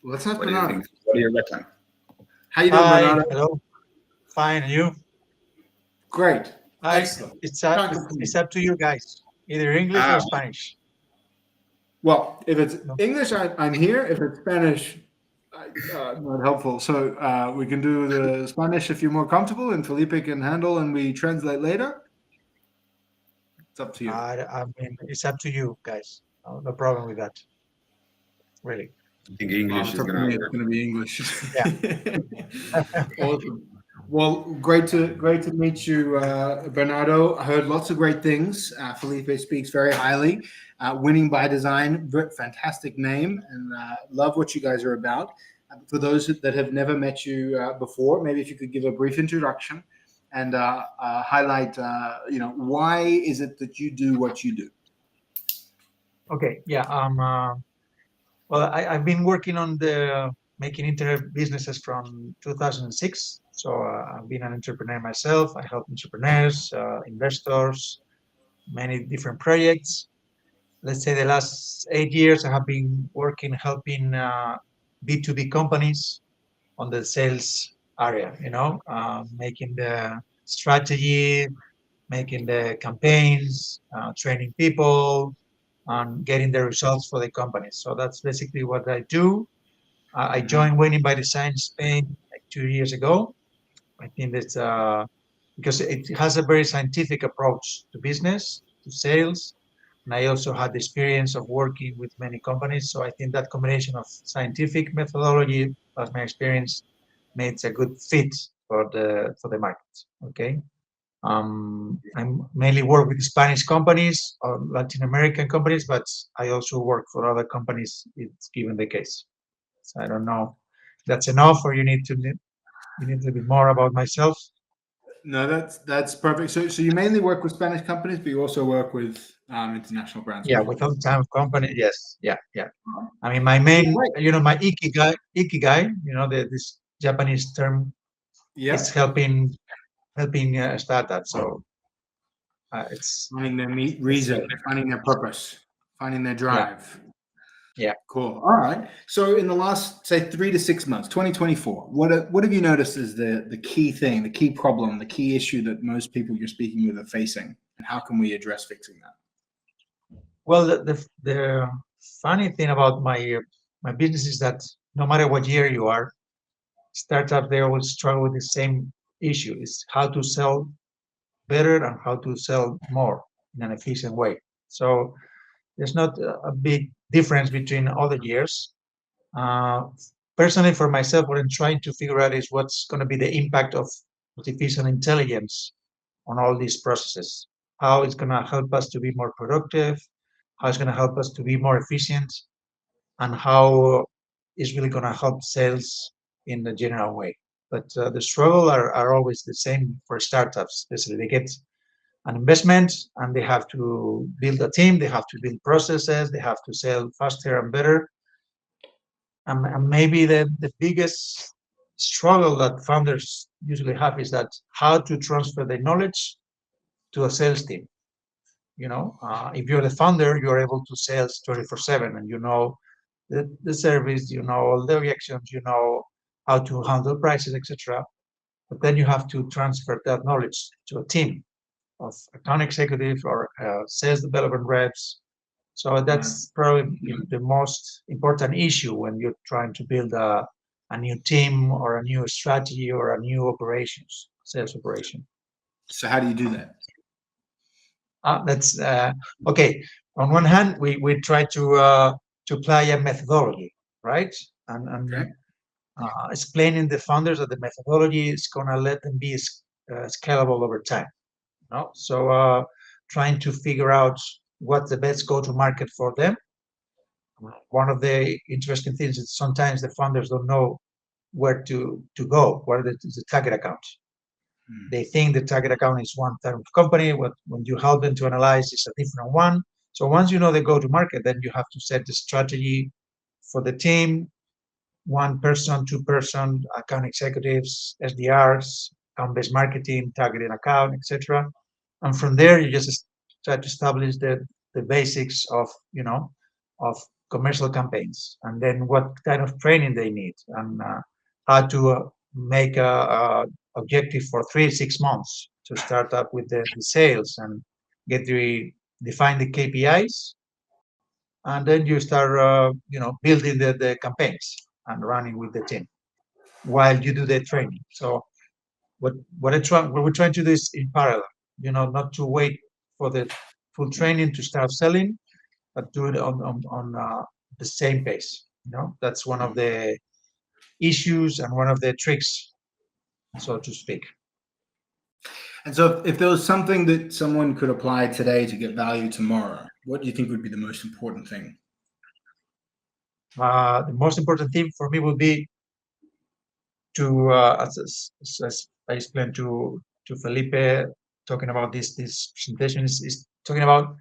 Let's have What do you Bernardo. think? What do you reckon? How you doing, Hi, Bernardo? hello. Fine, and you? Great. Hi. Excellent. It's Can't it's complain. up to you guys. Either English or Ah, Spanish. Well, if it's No. English, I'm here. If it's Spanish, not helpful. So we can do the Spanish if you're more comfortable, and Felipe can handle, and we translate later. It's up to you. I mean, it's up to you guys. No problem with that. Really. I think English It's is up to gonna me. It's work. going to be English. Yeah. Awesome. Well, great to meet you, Bernardo. I heard lots of great things. Felipe speaks very highly. Winning by Design, fantastic name, and love what you guys are about. For those that have never met you before, maybe if you could give a brief introduction and highlight, why is it that you do what you do? Okay. Yeah. Well, I've been working on the making internet businesses from 2006. So I've been an entrepreneur myself. I help entrepreneurs, investors, many different projects. Let's say the last 8 years, I have been working helping B2B companies on the sales area, making the strategy, making the campaigns, training people, and getting the results for the company. So that's basically what I do. I Mhm. joined Winning by Design Spain like 2 years ago. I think that's because it has a very scientific approach to business, to sales. And I also had the experience of working with many companies. So I think that combination of scientific methodology plus my experience makes a good fit for the market. Okay. I mainly work with Spanish companies or Latin American companies, but I also work for other companies. It's given the case. So I don't know if that's enough, or you need a little bit more about myself. No, that's perfect. So you mainly work with Spanish companies, but you also work with international brands Yeah, before. with all time company. Yes, yeah, yeah. I mean, my Well, main, great. my ikigai, this Japanese term is Yeah, helping startups. So it's finding their it's reason, finding their purpose, finding their yeah, drive. yeah. Cool. All right. So in the last, say, 3 to 6 months, 2024, what have you noticed is the key thing, the key problem, the key issue that most people you're speaking with are facing, and how can we address fixing that? Well, the funny thing about my business is that no matter what year you are, startups they always struggle with the same issue: is how to sell better and how to sell more in an efficient way. So there's not a big difference between other years. Uh, Personally, for myself, what I'm trying to figure out is what's going to be the impact of artificial intelligence on all these processes. How it's going to help us to be more productive, how it's going to help us to be more efficient, and how it's really going to help sales in the general way. But the struggle are always the same for startups. Basically, they get an investment and they have to build a team, they have to build processes, they have to sell faster and better. And maybe the biggest struggle that founders usually have is that how to transfer the knowledge to a sales team. If you're the founder, you're able to sales 24/7, and you know the service, you know all the reactions, you know how to handle prices, etc. But then you have to transfer that knowledge to a team of account executives or sales development reps. So Right. that's probably the most important issue when you're trying to build a new team or a new strategy or a new operations, sales operation. So how do you do that? That's okay. On one hand, we try to apply a methodology, right? And Okay. explaining the founders that the methodology is going to let them be scalable over time. So trying to figure out what's the best go-to market for them. One of the interesting things is sometimes the founders don't know where to go, where is the target account. Hmm. They think the target account is one type of company. When you help them to analyze, it's a different one. So once you know the go-to-market, then you have to set the strategy for the team, one person, two-person, account executives, SDRs, account-based marketing, targeting account, etc. And from there, you just try to establish the basics of commercial campaigns, and then what kind of training they need, and how to make a objective for 3 6 months to start up with the sales and get the define the KPIs, and then you start building the campaigns and running with the team while you do the training. So what we're trying to do is in parallel, not to wait for the full training to start selling, but do it on the same pace. That's one of the issues and one of the tricks, so to speak. And so, if there was something that someone could apply today to get value tomorrow, what do you think would be the most important thing? The most important thing for me would be to, as I explained to Felipe, talking about this presentation is talking about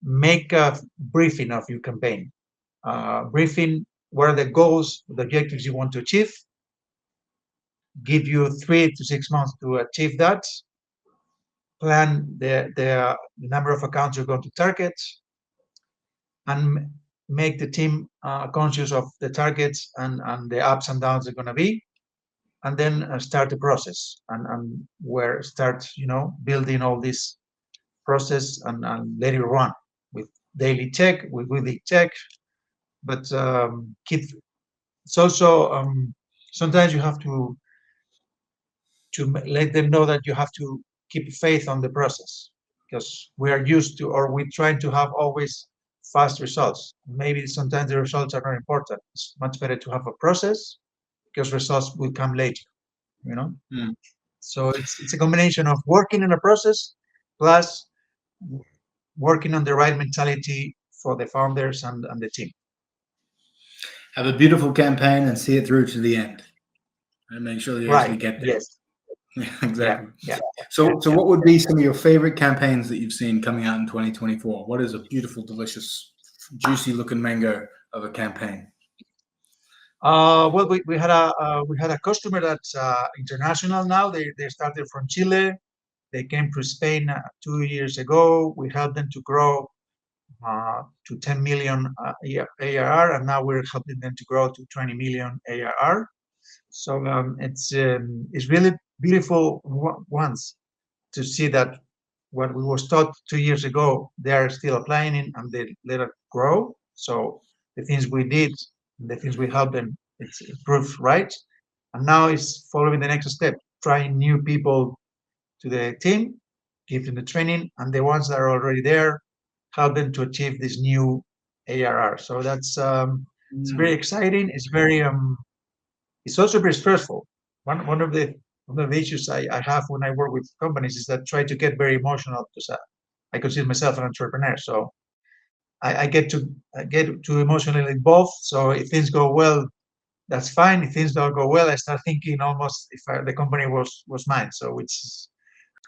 make a briefing of your campaign. Briefing what are the goals, the objectives you want to achieve. Give you 3 to 6 months to achieve that. Plan the number of accounts you're going to target, and make the team conscious of the targets and the ups and downs they're going to be, and then start the process and where start building all this process and let it run with daily check, with weekly check, but keep. It's also sometimes you have to let them know that you have to keep faith on the process, because we are used to, or we're trying to have always fast results. Maybe sometimes the results are not important. It's much better to have a process, because results will come later. So it's a combination of working in a process plus working on the right mentality for the founders and the team. Have a beautiful campaign and see it through to the end, and make sure you actually get there. Yes. Exactly. Yeah. So what would be some of your favorite campaigns that you've seen coming out in 2024? What is a beautiful, delicious, juicy looking mango of a campaign? Well, we had a customer that's international now. They started from Chile. They came to Spain 2 years ago. We helped them to grow to 10 million ARR, and now we're helping them to grow to 20 million ARR. So it's really beautiful once to see that what we was taught 2 years ago, they are still applying it and they let it grow. So the things we did, the things we helped them, it's improved, right? And now it's following the next step, trying new people to the team, give them the training, and the ones that are already there, help them to achieve this new ARR. So that's it's very exciting. It's very it's also very stressful. One of the issues I have when I work with companies is that try to get very emotional, because I consider myself an entrepreneur. So I get too emotionally involved. So if things go well, that's fine. If things don't go well, I start thinking almost if the company was mine. So which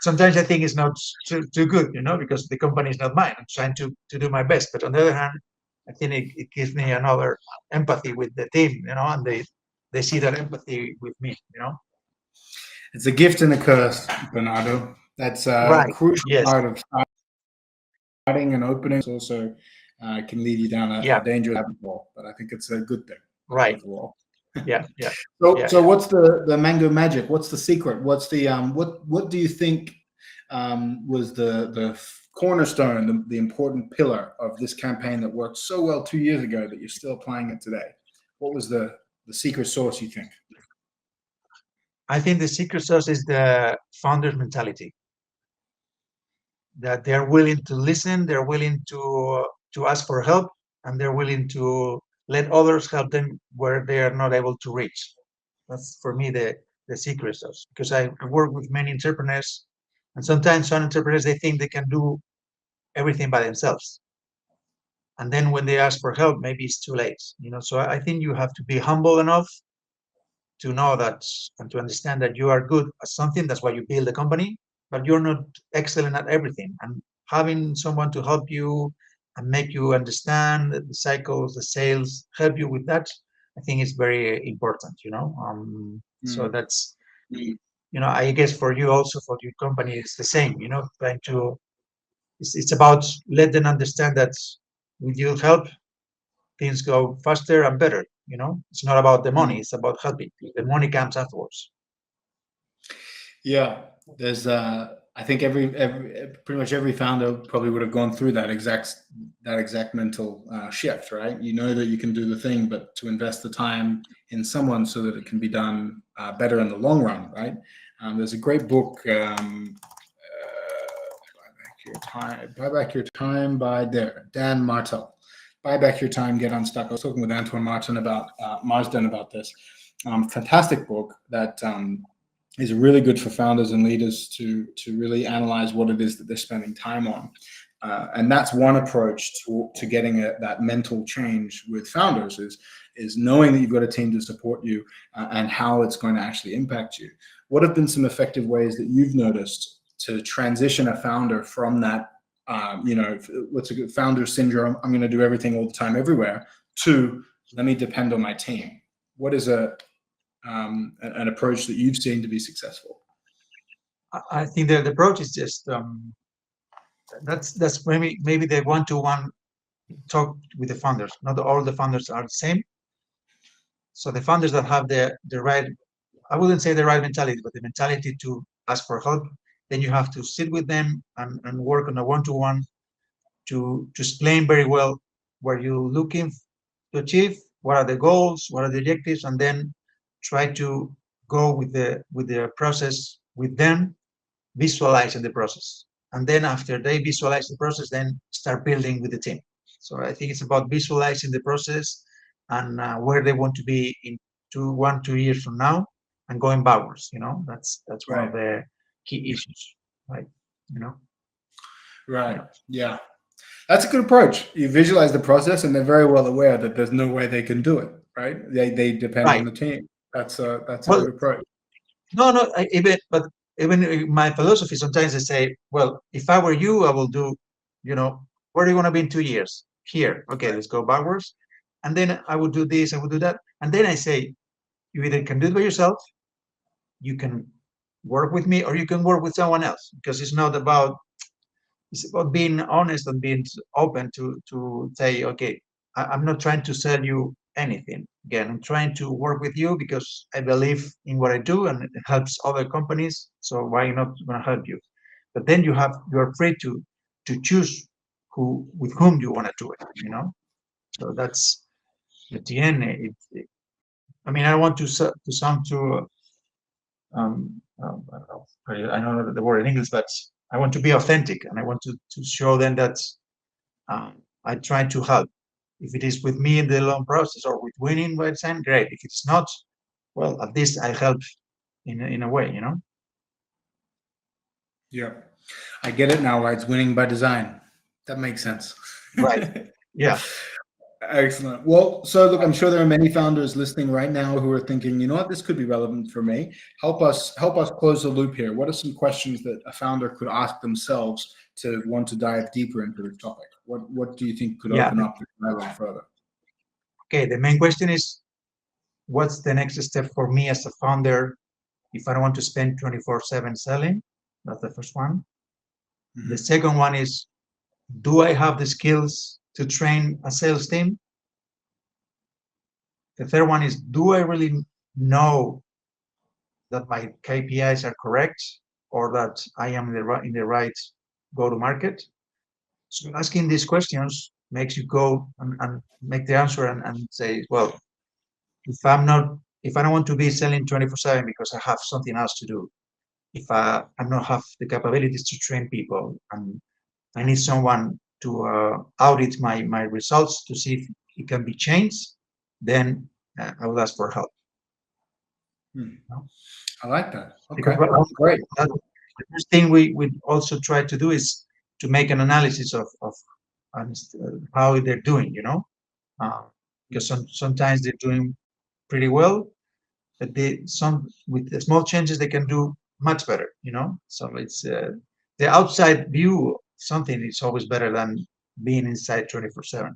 sometimes I think it's not too good, because the company is not mine. I'm trying to do my best. But on the other hand, I think it gives me another empathy with the team, and they see that empathy with me, It's a gift and a curse, Bernardo. That's a Right. crucial Yes. part of starting and opening. It also can lead you down a dangerous rabbit hole, but I think it's a good thing. Right. Overall. Yeah. So what's the mango magic? What's the secret? What's the what do you think was the cornerstone, the important pillar of this campaign that worked so well 2 years ago that you're still applying it today? What was the secret sauce, you think? I think the secret sauce is the founder's mentality. That they're willing to listen, they're willing to ask for help, and they're willing to let others help them where they are not able to reach. That's for me the secret sauce, because I work with many entrepreneurs, and sometimes some entrepreneurs, they think they can do everything by themselves, and then when they ask for help, maybe it's too late. So I think you have to be humble enough to know that and to understand that you are good at something. That's why you build a company, but you're not excellent at everything. And having someone to help you and make you understand the cycles, the sales, help you with that, I think is very important. So that's, I guess for you also, for your company, it's the same. Trying to, it's about let them understand that with your help, things go faster and better. It's not about the money; it's about helping. The money comes afterwards. Yeah, there's I think every pretty much every founder probably would have gone through that exact mental shift, right? You know that you can do the thing, but to invest the time in someone so that it can be done better in the long run, right? There's a great book, Buy Back Your Time by Dan Martel. Buy Back Your Time, Get Unstuck. I was talking with Antoine Marsden about this. Fantastic book that is really good for founders and leaders to really analyze what it is that they're spending time on. And that's one approach to getting that mental change with founders is knowing that you've got a team to support you and how it's going to actually impact you. What have been some effective ways that you've noticed to transition a founder from that, what's a good founder syndrome, I'm going to do everything all the time everywhere, to let me depend on my team? What is an approach that you've seen to be successful? I think that the approach is just that's maybe the one-to-one talk with the founders. Not all the founders are the same. So the founders that have the right, I wouldn't say the right mentality, but the mentality to ask for help, then you have to sit with them and work on a one-to-one to explain very well what you're looking to achieve, what are the goals, what are the objectives, and then try to go with the process with them, visualizing the process. And then after they visualize the process, then start building with the team. So I think it's about visualizing the process and where they want to be in 2 years from now, and going backwards. That's one of the key issues, right? Right. Yeah. That's a good approach. You visualize the process, and they're very well aware that there's no way they can do it. Right? They depend on the team. That's a good approach. No, even my philosophy, sometimes I say, well, if I were you, I will do, where are you going to be in 2 years? Here. Okay, let's go backwards. And then I would do this, I would do that. And then I say, you either can do it by yourself, you can work with me, or you can work with someone else, because it's about being honest and being open to say, okay, I'm not trying to sell you anything. Again, I'm trying to work with you because I believe in what I do and it helps other companies. So why not going to help you? But then you're free to choose with whom you want to do it. So that's at the end. I mean, I don't want to sound too. I don't know the word in English, but I want to be authentic, and I want to show them that I try to help. If it is with me in the long process or with winning by design, great. If it's not, well, at least I help in a way. Yeah, I get it now. Why it's winning by design. That makes sense. Right. Yeah. Excellent. Well, so look, I'm sure there are many founders listening right now who are thinking, you know what, this could be relevant for me. Help us close the loop here. What are some questions that a founder could ask themselves to want to dive deeper into this topic? What do you think could open up the dialogue further? Okay, the main question is, what's the next step for me as a founder if I don't want to spend 24/7 selling? That's the first one. Mm-hmm. The second one is, do I have the skills to train a sales team? The third one is, do I really know that my KPIs are correct, or that I am in the right go-to-market? So asking these questions makes you go and make the answer and say, well, if I don't want to be selling 24/7 because I have something else to do, if I don't have the capabilities to train people, and I need someone to audit my results to see if it can be changed, then I will ask for help. I like that. Okay, great. The first thing we also try to do is to make an analysis of how they're doing, because sometimes they're doing pretty well, but with the small changes they can do much better, So it's the outside view of something is always better than being inside 24/7.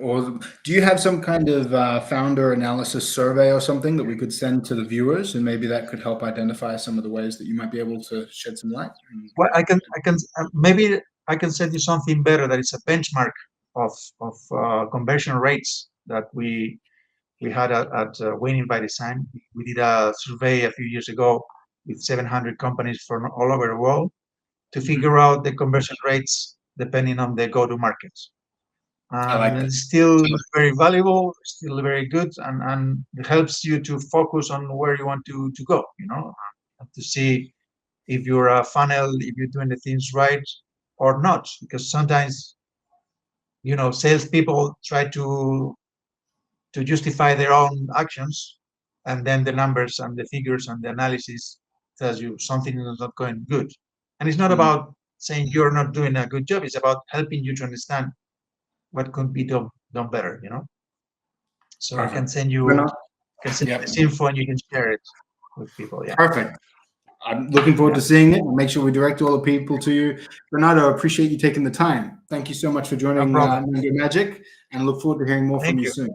Or do you have some kind of founder analysis survey or something that we could send to the viewers, and maybe that could help identify some of the ways that you might be able to shed some light? Well, maybe I can send you something better that is a benchmark conversion rates that we had at Winning by Design. We did a survey a few years ago with 700 companies from all over the world to figure out the conversion rates depending on the go-to-market. I like that. It's still very valuable, still very good, and it helps you to focus on where you want to go, to see if you're a funnel, if you're doing the things right or not. Because sometimes, salespeople try to justify their own actions, and then the numbers and the figures and the analysis tells you something is not going good. And it's not about saying you're not doing a good job. It's about helping you to understand what could be done better. So Perfect. I can send you this info and you can share it with people. Yeah. Perfect. I'm looking forward to seeing it. Make sure we direct all the people to you. Bernardo, appreciate you taking the time. Thank you so much for joining Mango Magic, and look forward to hearing more from you soon.